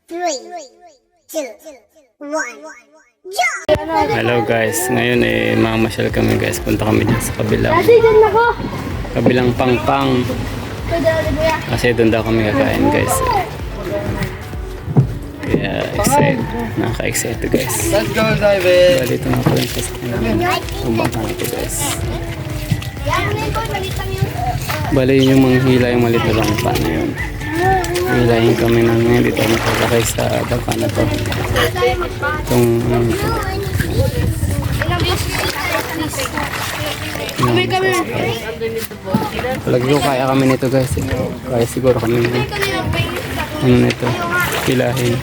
3, 2, 1, jump! Hello guys, ngayon mamasyal kami guys. Punta kami dyan sa kabilang pangpang. Kasi doon daw kami kakain guys. Kaya excited, nakaka-excited guys. Let's go, David. Bali ito na pala yung sasakyan namin. Tumbang ito guys. Bali yun yung mga hila, yung maliit na bangka na yun. Hilahin kami na ngayon dito makakakay sa bangka na to. Itong palagi ko kaya kami nito guys. Kaya siguro kami nito hilahin.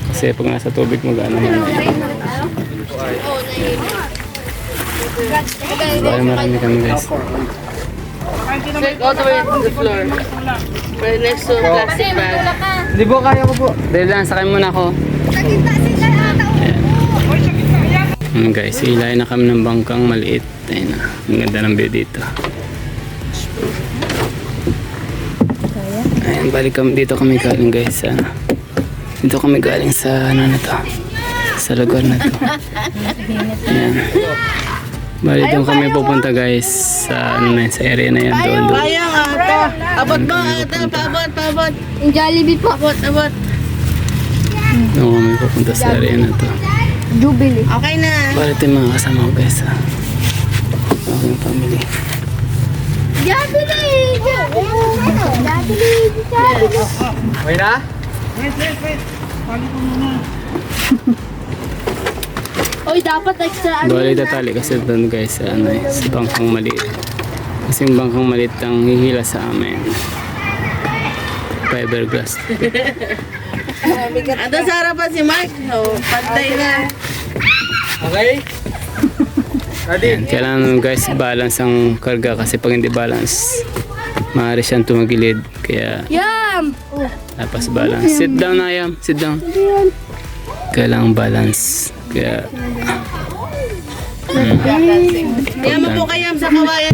Kasi pag nasa tubig mag-ano man na yun. Bali marami kami guys. Like all the way to the floor. Right next to plastic bag. Hindi po, kaya ko po. Dahil lang, sakay muna ako. Guys, hilahin na kami ng bangkang maliit. Ayun na, ang ganda ng view dito. Ayun, balik kami, dito kami galing guys. Dito kami galing sa ano na to, sa lugar na to. Ayan. Bali doon kami pupunta guys sa ano na yun, sa area na yan doon. Kaya nga ito. Abot mo ito. Paabot. Yung Jollibee po. Abot. Doon kami pupunta sa area na to. Jubilee. Okay na. Bali ito yung mga kasama ko guys. Aking family. Jollibee! Jollibee! Wait na? Oy, dapat extra Bali tatali kasi doon guys sa ano sa bangkang maliit. Kasi yung bangkang maliit ang hihila sa amin. Fiberglass. Ando sa harapan si Mark. So, pantay na. Okay? Ready? Ayan, kailangan guys balance ang karga kasi pag hindi balance maaari siyang tumagilid. Kaya Yum! tapos balance. Sit down Ayam, sit down. Kailangan balance. Kaya Kaya mo po kayam sa kawayan.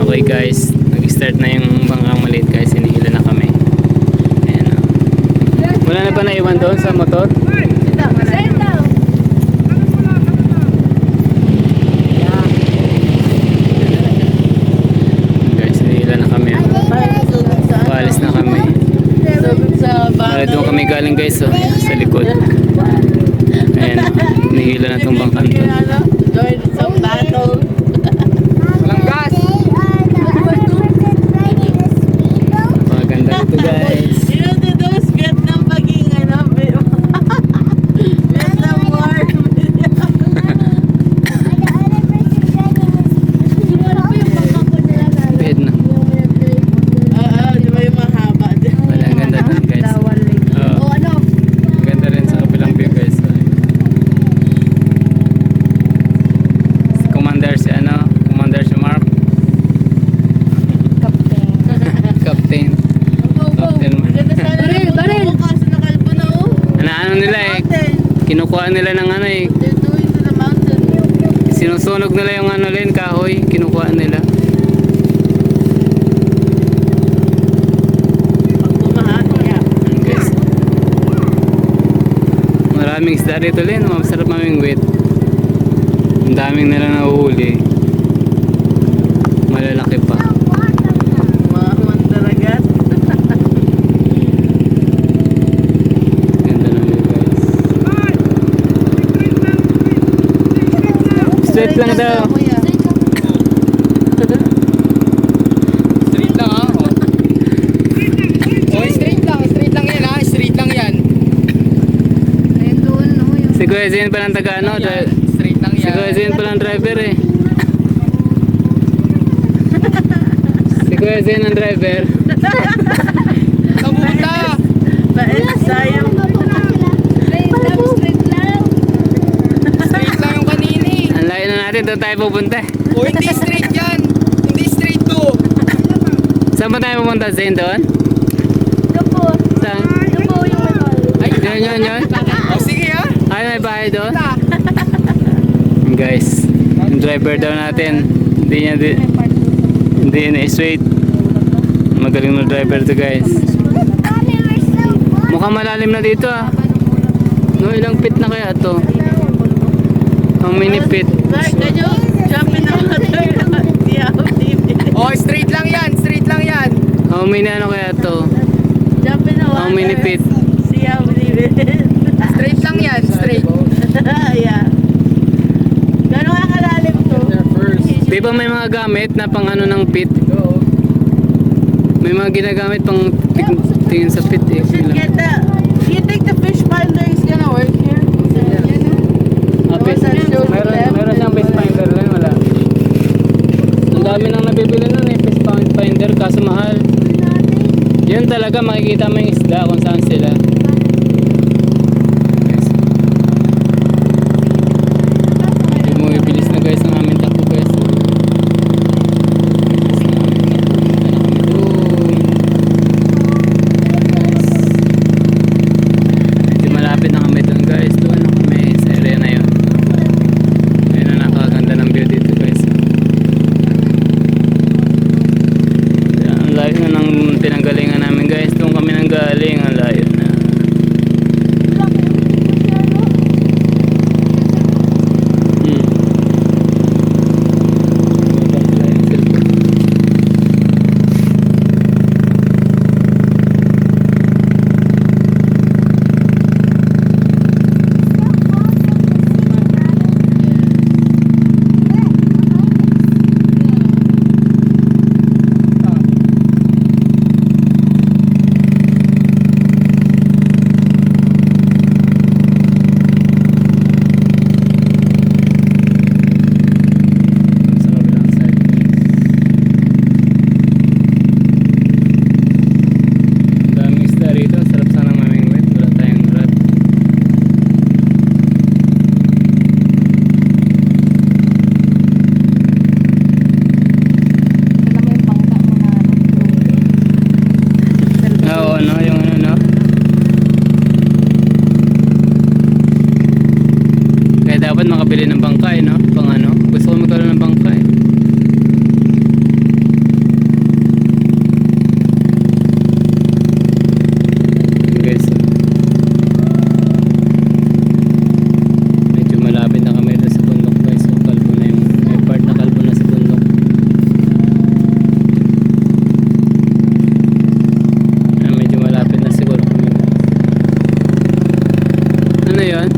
okay guys, nag-start na yung bangkang maliit guys, hinihila na kami. Ayan, wala na ba naiwan doon sa motor? Guys, hinihila na kami. Paalis na kami. Para doon kami galing guys, oh, sa likod. Ayan, hinihila na itong bangkan to. Join some battle. Walang gas. Maganda ito guys. You know the those Vietnam paging ano. Vietnam war. Bed na. Di ba yung mahaba? Wala, ang ganda doon guys. Oo. Ang ganda rin sa kabilang view guys. Si Commander si ano, Commander si Mark. Captain. Captain. Ganda sana ng Baril. kaso nakalbo na oh. Ano nila kinukuha nila ng ano They're doing to the mountain. sinusunog nila yung ano rin, kahoy, kinukuha nila. Pag bumaha, yeah. Guys. Maraming isda dito rin, masarap mamingwit. Ang daming nila nahuhuli. Malalaki pa. Mga mandaragat. Ganda na yun guys. Straight lang daw. Straight lang ha. Oh, straight lang yan ha. Straight lang yan. Si Kuya Zin pa lang taga ano, Straight lang si yan. Kuya Zin pa lang driver eh. Si Kuya Zin ang driver. Kapunta. Sayang. Straight lang yung kanina eh. Ang layo na natin, doon tayo pupunta. Oh, hindi straight yan. Hindi straight to. Saan ba tayo pupunta, Zin, doon? Saan? Ay, Yun. oh, sige ha. Ay, may bahay doon. Guys, yung driver daw natin, hindi na straight. Magaling na driver to guys. Mukhang malalim na dito ah. No, ilang feet na kaya to? How many feet? Mark, can you jump in the water? Yeah, Oh, straight lang yan. Straight lang yan. How many ano kaya to? jump in the water. How many feet? See how deep it is. Straight lang yan. Straight. Yeah. Gano'n nga kalalim to? Di ba may mga gamit na pang ano ng feet? May mga ginagamit pang tingin sa feet eh. Should get the... Do you think the fish finder is gonna work here? Meron siyang fish finder lang, wala. Ang dami nang nabibili nun eh, fish finder, kaso mahal. Yun talaga, makikita mo yung isda kung saan sila. Yes. Hindi mo ibilis na guys ang aming takbo guys. Medyo malapit na kami doon guys. Doon na kami sa area na yun. Ayun na, nakakaganda ng view dito guys. Ang layo na ng pinanggalingan namin guys. Doon kami nang galing. Ang layo na. Sa kabilang side. Ang daming isda rito. Sarap sana mamingwit. Wala tayong rod. Oo, ano, yung ano, no? Kaya dapat makabili ng bangkay, no? Pang ano? Gusto ko magkaroon ng bangkay. Yun, guys. Medyo malapit na kami doon sa bundok, guys. So, kalbo na yung may part na kalbo na sa bundok. Medyo malapit na siguro kami. Ano yun?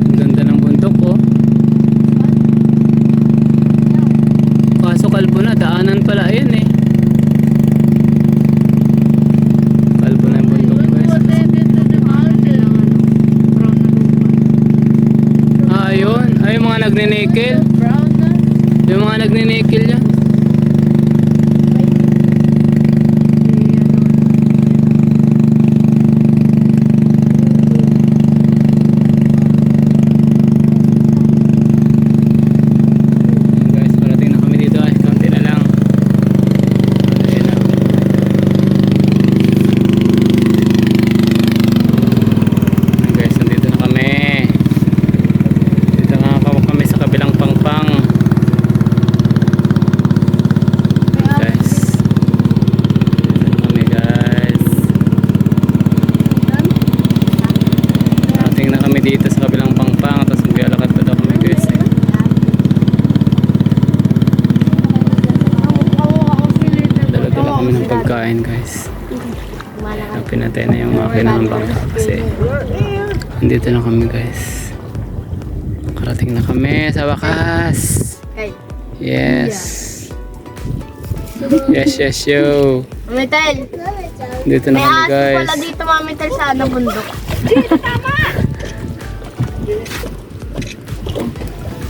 Ang ganda ng bundok oh. Kaso kalbo na, daanan pala ayun eh. Kalbo na yung bundok guys. Ah, ayun. Ay, yung mga nagninikil. Brown na. Yung mga nagninikil yan. Guys, parating na kami dito ay konti na lang. Ayun na. Ayun, guys, nandito na kami. Dito nga kami sa kabilang pangpang. Guys. Dito na kami guys. Parating na kami dito sa kabilang pangpang. Tapos maglalakad pa daw kami guys eh. Dala-dala kami ng pagkain guys. Pinatay na yung makina ng bangka kasi andito na kami guys. Nakarating na kami sa wakas. Yes. Yes, yo. Mamitel. Dito na May kami aso guys. pala dito, Mamitel, sa ano, bundok.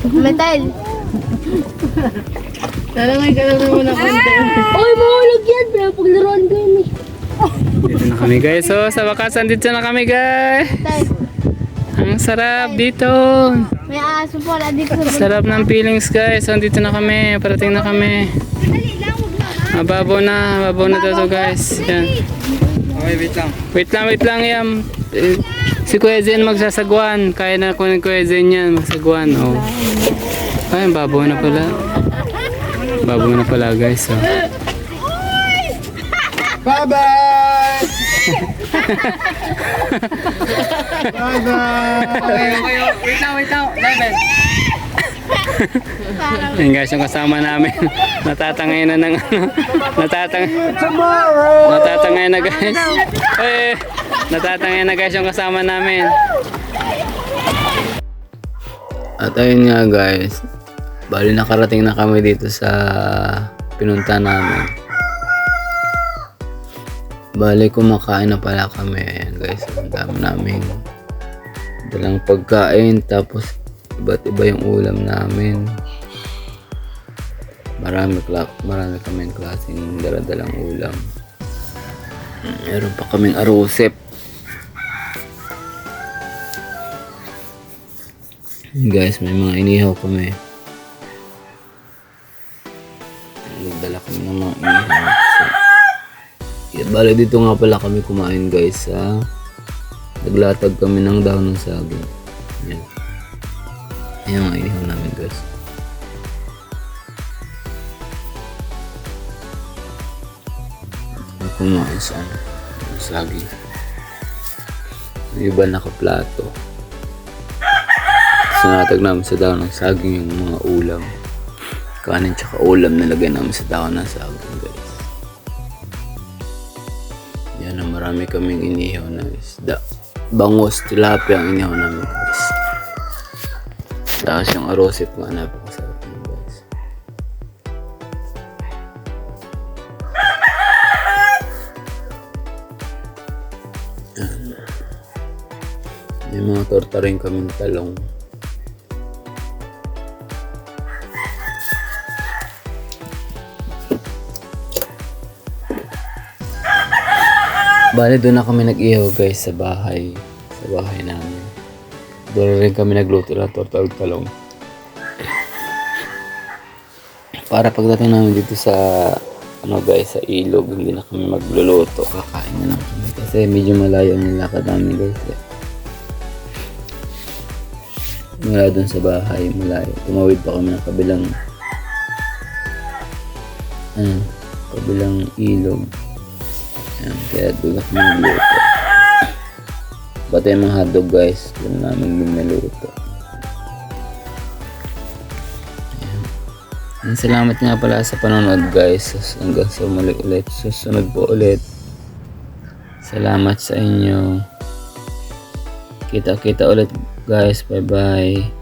Mamitel. Talangan ka lang naman ng konti. Uy, mahulog yan, bro. Paglaruan ko yun eh. Dito na kami guys. So sa wakas andito na kami guys. Tay, Ang sarap dito. may aso pala dito sa bundok. Sarap ng feelings guys. So andito na kami. Parating na kami. Mababaw na daw to guys. Yan. Okay, wait lang. Wait lang yan. Si Kuya Zen magsasagwan. Kaya na ko ni Kuya Zen yan magsagwan. Oh. Ay, ang babaw na pala. Babaw na pala guys. Oh. Bye-bye! Bye-bye! Okay. Wait lang. Level. Yan guys, yung kasama namin. Natatangay na ng ano. Tomorrow! Natatangay na guys. Eh, natatangay na guys yung kasama namin. At ayun nga guys. Bali nakarating na kami dito sa pinunta namin. Bali kumakain na pala kami. Ayan guys, ang dami namin dalang pagkain. Tapos iba't iba yung ulam namin. Marami kaming klaseng daladalang ulam. Meron pa kaming arosep. Guys, may mga inihaw kami. Nagdala kami ng mga inihaw. Bale dito nga pala kami kumain guys. Naglatag kami ng dahon ng saging. Yan. Ayan mga inihaw namin guys. Kumain sa saging. Yung iba nakaplato. Sinatag namin sa dahon ng saging yung mga ulam. Kanin tsaka ulam nilagay namin sa dahon ng saging guys. Yan na marami kaming inihaw na isda. Bangos, tilapia ang inihaw namin guys. Tapos yung arosip nga napakasarap yun guys. Yan. May mga torta rin kaming talong. Bale, doon na kami nag-ihaw guys sa bahay. Sa bahay namin. Doon rin kami nagluto ng torta at talong. Para pagdating namin dito sa guys, sa ilog, hindi na kami magluluto. Kakain na lang kami. Kasi medyo malayo ang nilakad namin guys. Mula doon sa bahay, malayo. Tumawid pa kami ng kabilang ilog. Ayan, kaya doon kami nagluto. Pati yung mga hotdog guys, doon namin niluto. Ayan. Salamat nga pala sa panonood guys. Hanggang sa muli ulit. Susunod po ulit. Salamat sa inyo. Kita ulit guys. Bye bye.